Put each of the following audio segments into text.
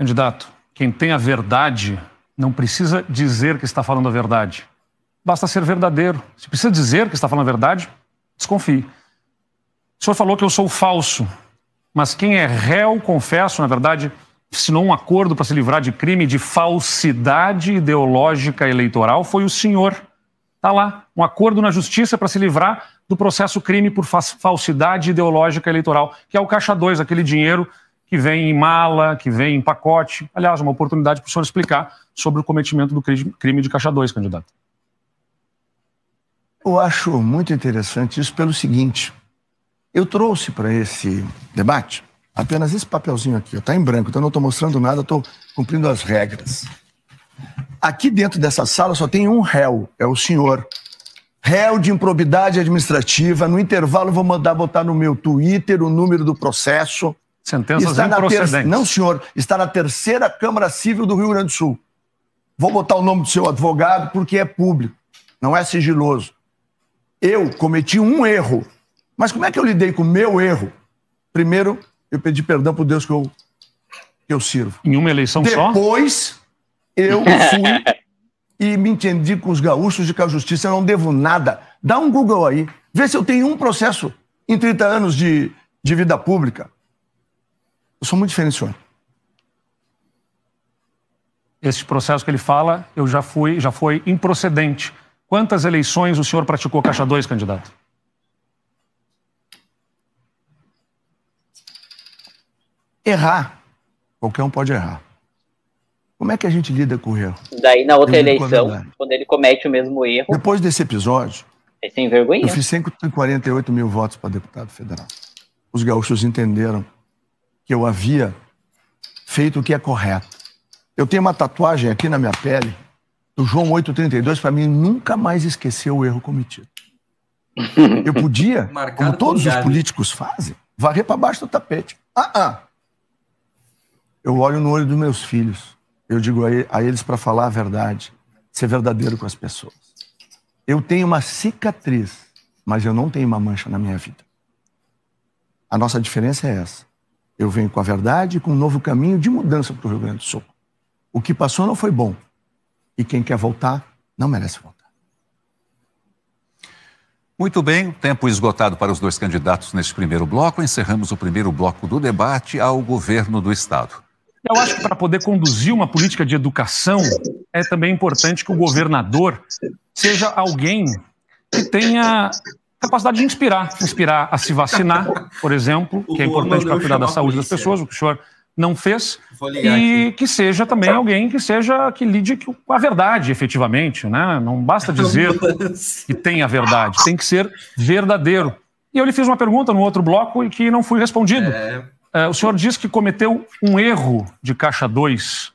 Candidato, quem tem a verdade não precisa dizer que está falando a verdade. Basta ser verdadeiro. Se precisa dizer que está falando a verdade, desconfie. O senhor falou que eu sou falso, mas quem é réu, confesso, na verdade, assinou um acordo para se livrar de crime de falsidade ideológica eleitoral, foi o senhor. Está lá, um acordo na justiça para se livrar do processo crime por falsidade ideológica eleitoral, que é o Caixa 2, aquele dinheiro que vem em mala, que vem em pacote. Aliás, uma oportunidade para o senhor explicar sobre o cometimento do crime de Caixa 2, candidato. Eu acho muito interessante isso pelo seguinte. Eu trouxe para esse debate apenas esse papelzinho aqui. Está em branco, então não estou mostrando nada, estou cumprindo as regras. Aqui dentro dessa sala só tem um réu, é o senhor. Réu de improbidade administrativa. No intervalo eu vou mandar botar no meu Twitter o número do processo. Sentenças improcedentes. Não, senhor. Está na terceira Câmara Civil do Rio Grande do Sul. Vou botar o nome do seu advogado porque é público. Não é sigiloso. Eu cometi um erro. Mas como é que eu lidei com o meu erro? Primeiro, eu pedi perdão por Deus que eu sirvo. Em uma eleição só? Depois, eu fui e me entendi com os gaúchos de que a justiça eu não devo nada. Dá um Google aí. Vê se eu tenho um processo em 30 anos de vida pública. Eu sou muito diferente, senhor. Esse processo que ele fala, já foi improcedente. Quantas eleições o senhor praticou Caixa 2, candidato? Errar. Qualquer um pode errar. Como é que a gente lida com o erro? Daí, na outra eleição, quando ele comete o mesmo erro... Depois desse episódio, é sem vergonha. Eu fiz 148 mil votos para deputado federal. Os gaúchos entenderam que eu havia feito o que é correto. Eu tenho uma tatuagem aqui na minha pele, do João 8,32, para mim nunca mais esquecer o erro cometido. Eu podia, como todos os políticos fazem, varrer para baixo do tapete. Eu olho no olho dos meus filhos. Eu digo a eles para falar a verdade, ser verdadeiro com as pessoas. Eu tenho uma cicatriz, mas eu não tenho uma mancha na minha vida. A nossa diferença é essa. Eu venho com a verdade e com um novo caminho de mudança para o Rio Grande do Sul. O que passou não foi bom. E quem quer voltar, não merece voltar. Muito bem, tempo esgotado para os dois candidatos neste primeiro bloco. Encerramos o primeiro bloco do debate ao governo do Estado. Eu acho que para poder conduzir uma política de educação, é também importante que o governador seja alguém que tenha capacidade de inspirar a se vacinar, por exemplo, que é importante para cuidar da saúde das pessoas, o que o senhor não fez, e que seja também alguém que lide com a verdade, efetivamente, né? Não basta dizer que tem a verdade, tem que ser verdadeiro. E eu lhe fiz uma pergunta no outro bloco e que não fui respondido. O senhor disse que cometeu um erro de Caixa 2.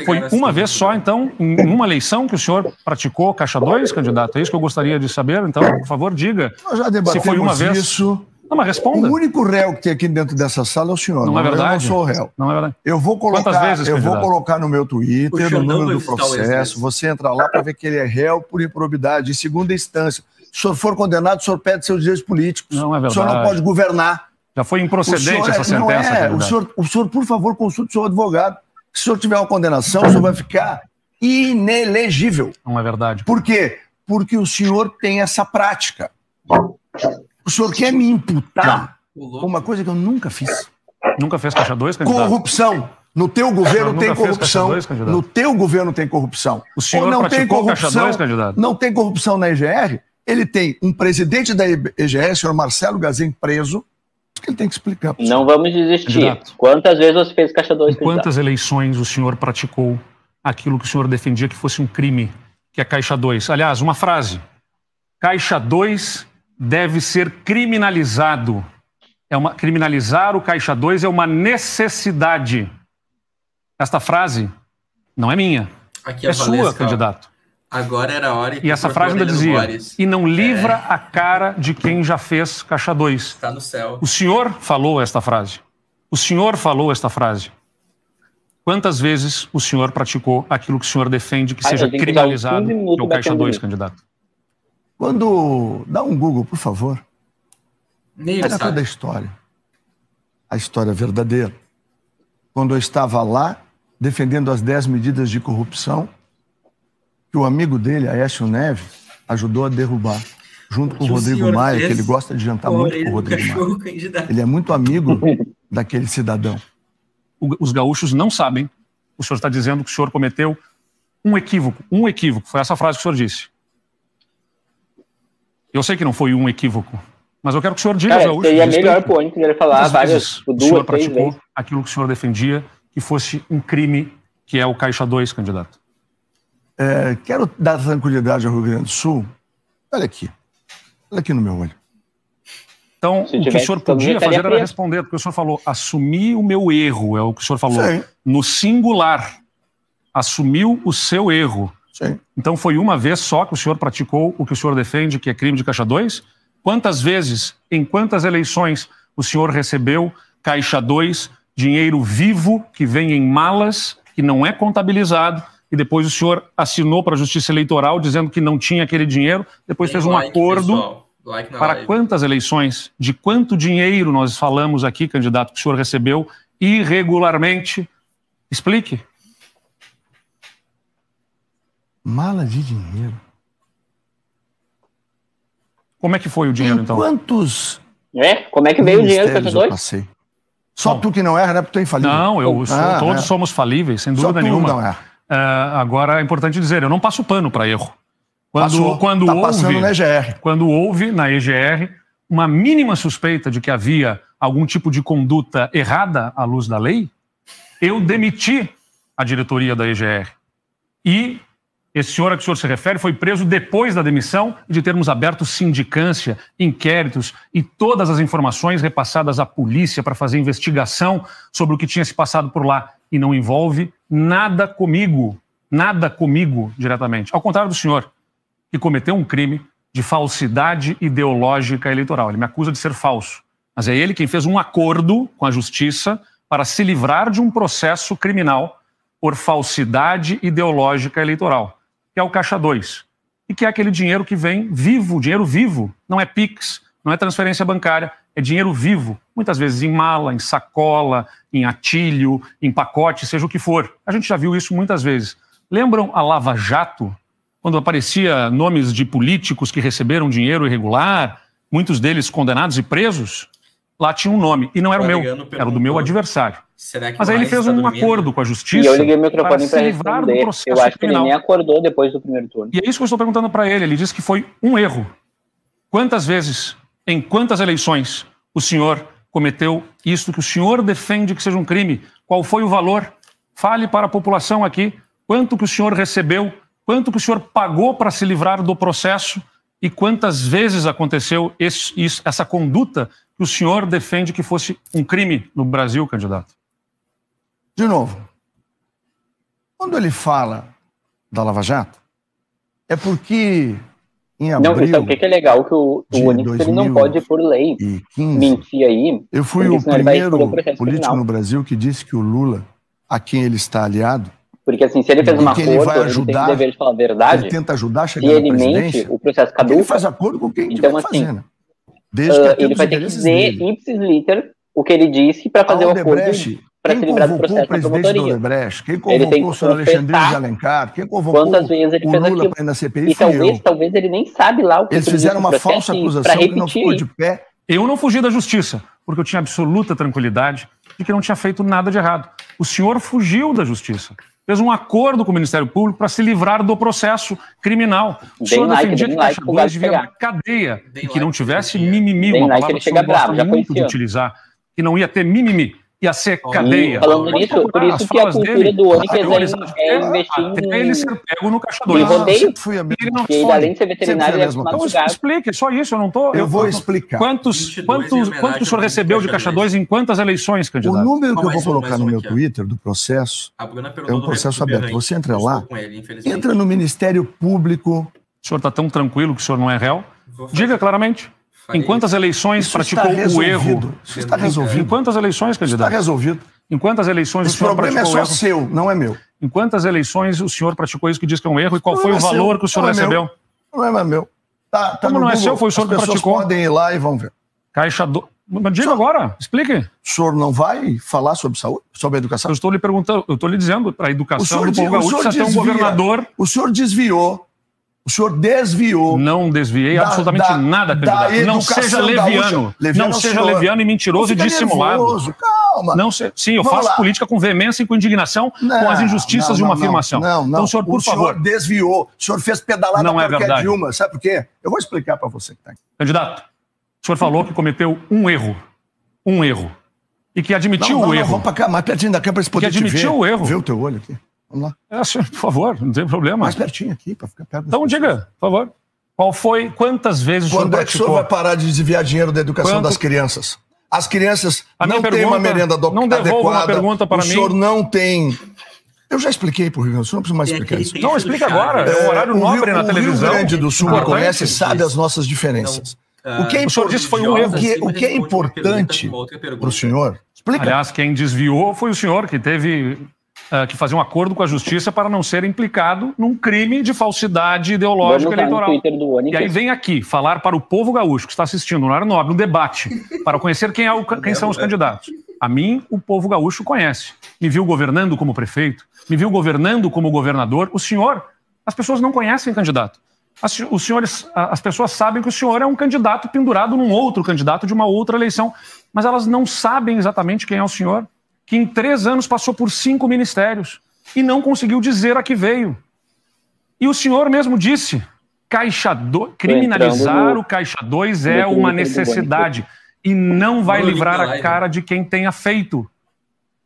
Foi uma vez só, então, em uma eleição que o senhor praticou Caixa 2, candidato? É isso que eu gostaria de saber, então, por favor, diga. Nós já debatemos se foi uma vez. Isso. Não, mas responda. O único réu que tem aqui dentro dessa sala é o senhor. Não é verdade? Eu não sou o réu. Não é verdade. Eu vou colocar, Quantas vezes, eu vou colocar no meu Twitter o número do processo. Você entra lá para ver que ele é réu por improbidade, em segunda instância. Se o senhor for condenado, o senhor perde seus direitos políticos. Não é verdade. O senhor não pode governar. Já foi improcedente essa sentença. Não é. O senhor, por favor, consulte o seu advogado. Se o senhor tiver uma condenação, o senhor vai ficar inelegível. Não é verdade. Por quê? Porque o senhor tem essa prática. O senhor quer me imputar uma coisa que eu nunca fiz. Nunca fez Caixa 2, candidato? Corrupção. No teu governo tem corrupção. 2, no teu governo tem corrupção. O senhor não tem corrupção, Caixa 2, candidato? Não tem corrupção na EGR. Ele tem um presidente da EGR, o senhor Marcelo Gazem, preso. Que ele tem que explicar. Não vamos desistir. Candidato. Quantas vezes você fez Caixa 2? Em quantas eleições o senhor praticou aquilo que o senhor defendia que fosse um crime, que é Caixa 2? Aliás, uma frase. Caixa 2 deve ser criminalizado. Criminalizar o Caixa 2 é uma necessidade. Esta frase não é minha. Aqui é sua, candidato. Agora era a hora. E essa frase ainda dizia, e não livra a cara de quem já fez Caixa 2. Está no céu. O senhor falou esta frase. O senhor falou esta frase. Quantas vezes o senhor praticou aquilo que o senhor defende que seja criminalizado, que é o Caixa 2, candidato? Quando... Dá um Google, por favor. Pega toda a história. A história verdadeira. quando eu estava lá, defendendo as 10 medidas de corrupção, que o amigo dele, Aécio Neves, ajudou a derrubar, junto com o Rodrigo Maia, que ele gosta de jantar muito com o Rodrigo Maia. Ele é muito amigo daquele cidadão. Os gaúchos não sabem, o senhor está dizendo que o senhor cometeu um equívoco, foi essa frase que o senhor disse. Eu sei que não foi um equívoco, mas eu quero que o senhor diga aos gaúchos... Seria melhor pro Oni que falar várias, o senhor praticou aquilo que o senhor defendia, que fosse um crime, que é o Caixa 2, candidato. Quero dar tranquilidade ao Rio Grande do Sul. Olha aqui no meu olho. Então, o que o senhor podia fazer era responder, porque o senhor falou, assumi o meu erro, é o que o senhor falou. Sim. No singular, assumiu o seu erro. Sim. Então foi uma vez só que o senhor praticou o que o senhor defende, que é crime de Caixa 2? Quantas vezes, em quantas eleições, o senhor recebeu Caixa 2, dinheiro vivo, que vem em malas, que não é contabilizado, e depois o senhor assinou para a Justiça Eleitoral dizendo que não tinha aquele dinheiro, depois fez um acordo para quantas eleições, de quanto dinheiro nós falamos aqui, candidato, que o senhor recebeu irregularmente? Explique. Mala de dinheiro. Como é que foi o dinheiro, então? Quantos... Como é que veio o dinheiro, Caixa 2? Passei. Só tu que não erra, né? Porque tu é infalível. Não, todos somos falíveis, sem dúvida nenhuma. Não erra. Agora é importante dizer, eu não passo pano para erro. Quando houve na EGR uma mínima suspeita de que havia algum tipo de conduta errada à luz da lei, eu demiti a diretoria da EGR. E esse senhor a que o senhor se refere foi preso depois da demissão e de termos aberto sindicância, inquéritos e todas as informações repassadas à polícia para fazer investigação sobre o que tinha se passado por lá. E não envolve nada comigo diretamente. Ao contrário do senhor, que cometeu um crime de falsidade ideológica eleitoral. Ele me acusa de ser falso. Mas é ele quem fez um acordo com a justiça para se livrar de um processo criminal por falsidade ideológica eleitoral, que é o Caixa 2. E que é aquele dinheiro que vem vivo, dinheiro vivo. Não é Pix, não é transferência bancária, é dinheiro vivo. Muitas vezes em mala, em sacola, em atilho, em pacote, seja o que for. A gente já viu isso muitas vezes. Lembram a Lava Jato? Quando aparecia nomes de políticos que receberam dinheiro irregular, muitos deles condenados e presos, lá tinha um nome, e não era o meu, era o do meu adversário. Mas aí ele fez um acordo com a justiça. E eu liguei o microfone para responder. Eu acho que ele nem acordou depois do primeiro turno. E é isso que eu estou perguntando para ele. Ele disse que foi um erro. Quantas vezes, em quantas eleições, o senhor cometeu isso que o senhor defende que seja um crime? Qual foi o valor? Fale para a população aqui quanto que o senhor recebeu, quanto que o senhor pagou para se livrar do processo e quantas vezes aconteceu essa conduta que o senhor defende que fosse um crime no Brasil, candidato? De novo, quando ele fala da Lava Jato, é porque em abril... Não, sabe o que é legal? Que o Onix ele não pode, por lei, mentir aí. Eu fui o primeiro político no Brasil que disse que o Lula, a quem ele está aliado... Porque assim, se ele fez um acordo, ele tem o dever de falar a verdade. Ele tenta ajudar a chegar na presidência. O processo caduca. Ele faz acordo com quem então, tiver assim, fazendo. Desde que ele vai ter que dizer ipsis liter o que ele disse para fazer o acordo para se livrar do processo na promotoria. Quem convocou o senhor Alexandre de Alencar? Quem convocou quantas vezes ele fez aquilo? Na CPI, e talvez ele nem sabe lá o que eles fizeram uma falsa acusação que não ficou de pé. Eu não fugi da justiça, porque eu tinha absoluta tranquilidade de que não tinha feito nada de errado. O senhor fugiu da justiça. Fez um acordo com o Ministério Público para se livrar do processo criminal. O senhor defendia que Caixa 2 devia na cadeia e que não tivesse mimimi, uma palavra que o senhor gosta muito de utilizar, que não ia ter mimimi, ia ser cadeia. Falando nisso, por isso que a cultura do Onix é investir em... ele ser pego no Caixa 2. E rodeio, ele além de ser veterinário, ele é então explique, só isso, eu não estou... Eu vou explicar. Quanto o senhor recebeu de Caixa 2 em quantas eleições, candidato? O número que eu vou colocar no meu Twitter do processo é um processo aberto. Você entra lá, entra no Ministério Público... O senhor está tão tranquilo que o senhor não é réu? Diga claramente. Em quantas eleições praticou o erro? Isso está resolvido. Em quantas eleições, candidato? Está resolvido. Em quantas eleições o senhor praticou o erro? Esse problema é só seu, não é meu. Em quantas eleições o senhor praticou isso que diz que é um erro e qual foi o valor que o senhor recebeu? Não é meu. Como não é seu? Foi o senhor que praticou. Podem ir lá e vão ver. Mas diga agora, explique. O senhor não vai falar sobre saúde, sobre a educação? Eu estou lhe perguntando, eu estou lhe dizendo, para a educação do povo gaúcho precisa ter um governador... O senhor desviou. O senhor desviou. Não desviei absolutamente nada, candidato. Não seja leviano. Não seja leviano e mentiroso e dissimulado. Nervoso, calma. Não se... Sim, eu faço política com veemência e com indignação, com as injustiças de uma afirmação. Então, senhor, por favor. O senhor desviou. O senhor fez pedalada não é verdade. Dilma. Sabe por quê? Eu vou explicar para você que está aqui. Candidato, o senhor falou que cometeu um erro. Um erro. E que admitiu o erro. Vamos para cá, mais pertinho da câmera para esse poder te ver. Que admitiu o erro. Vê o teu olho aqui. Vamos lá. Senhor, por favor, não tem problema. Mais pertinho aqui, para ficar perto. Então diga, por favor. Quantas vezes o senhor Quando é que o senhor vai parar de desviar dinheiro da educação das crianças? As crianças não têm uma merenda adequada. Não devolva uma pergunta para mim. O senhor não tem... Eu já expliquei para o Rio Grande do Sul, não preciso mais explicar isso. Não, explica agora. É um horário nobre na televisão. O Rio Grande do Sul me conhece e sabe as nossas diferenças. O que é importante foi um erro. O que é importante para o senhor... Explica. Aliás, quem desviou foi o senhor, que teve... que fazer um acordo com a justiça para não ser implicado num crime de falsidade ideológica eleitoral. E aí vem aqui falar para o povo gaúcho que está assistindo no horário nobre, um debate, para conhecer quem são os candidatos. A mim, o povo gaúcho conhece. Me viu governando como prefeito, me viu governando como governador. O senhor, as pessoas não conhecem candidato. As pessoas sabem que o senhor é um candidato pendurado num outro candidato de uma outra eleição, mas elas não sabem exatamente quem é o senhor, que em 3 anos passou por 5 ministérios e não conseguiu dizer a que veio. E o senhor mesmo disse, criminalizar o Caixa 2 é uma necessidade e não vai livrar a cara de quem tenha feito.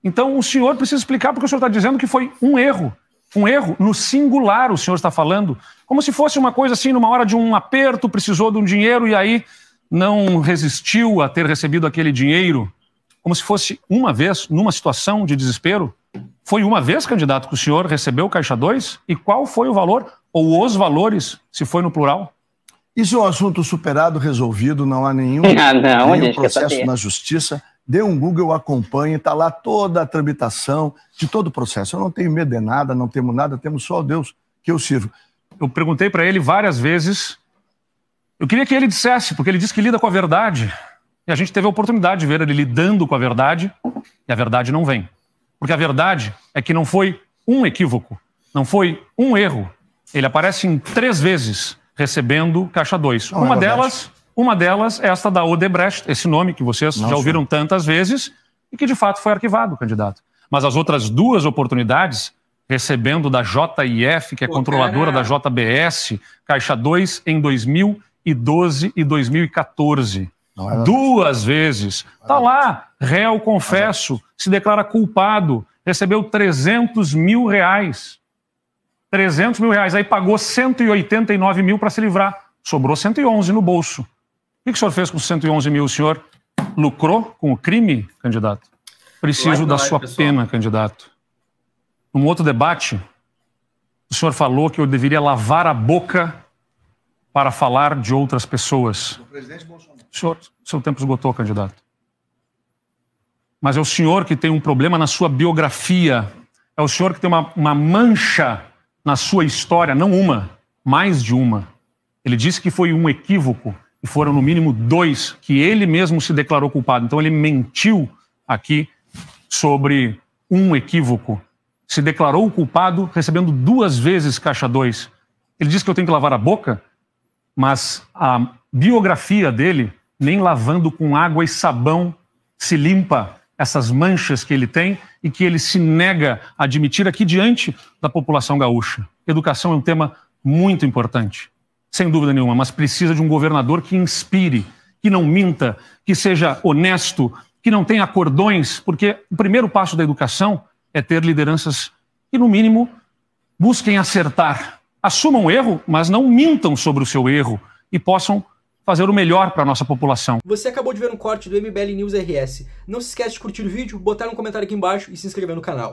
Então o senhor precisa explicar porque o senhor está dizendo que foi um erro. Um erro no singular, o senhor está falando, como se fosse uma coisa assim, numa hora de um aperto, precisou de um dinheiro e aí não resistiu a ter recebido aquele dinheiro. Como se fosse uma vez, numa situação de desespero. Foi uma vez, candidato, que o senhor recebeu o Caixa 2? E qual foi o valor, ou os valores, se foi no plural? Isso é um assunto superado, resolvido, não há nenhum processo na justiça. Dê um Google, acompanhe, está lá toda a tramitação de todo o processo. Eu não tenho medo de nada, não temo nada, temos só o Deus que eu sirvo. Eu perguntei para ele várias vezes, eu queria que ele dissesse, porque ele disse que lida com a verdade. E a gente teve a oportunidade de ver ele lidando com a verdade, e a verdade não vem. Porque a verdade é que não foi um equívoco, não foi um erro. Ele aparece em 3 vezes recebendo Caixa 2. Uma delas é esta da Odebrecht, esse nome que vocês já ouviram tantas vezes, e que de fato foi arquivado, candidato. Mas as outras 2 oportunidades, recebendo da JIF, que é controladora da JBS, Caixa 2 em 2012 e 2014. 2 vezes. Está lá, réu, confesso, se declara culpado, recebeu 300 mil reais. 300 mil reais, aí pagou 189 mil para se livrar. Sobrou 111 no bolso. O que o senhor fez com 111 mil? O senhor lucrou com o crime, candidato? Preciso da sua pena, candidato. Num outro debate, o senhor falou que eu deveria lavar a boca para falar de outras pessoas. O presidente Bolsonaro. Seu tempo esgotou, candidato. Mas é o senhor que tem um problema na sua biografia. É o senhor que tem uma mancha na sua história, não uma, mais de uma. Ele disse que foi um equívoco e foram no mínimo 2 que ele mesmo se declarou culpado. Então ele mentiu aqui sobre um equívoco. Se declarou culpado recebendo 2 vezes Caixa 2. Ele disse que eu tenho que lavar a boca, mas a biografia dele, nem lavando com água e sabão, se limpa essas manchas que ele tem e que ele se nega a admitir aqui diante da população gaúcha. Educação é um tema muito importante, sem dúvida nenhuma, mas precisa de um governador que inspire, que não minta, que seja honesto, que não tenha cordões, porque o primeiro passo da educação é ter lideranças que, no mínimo, busquem acertar. Assumam o erro, mas não mintam sobre o seu erro e possam fazer o melhor para a nossa população. Você acabou de ver um corte do MBL News RS. Não se esquece de curtir o vídeo, botar um comentário aqui embaixo e se inscrever no canal.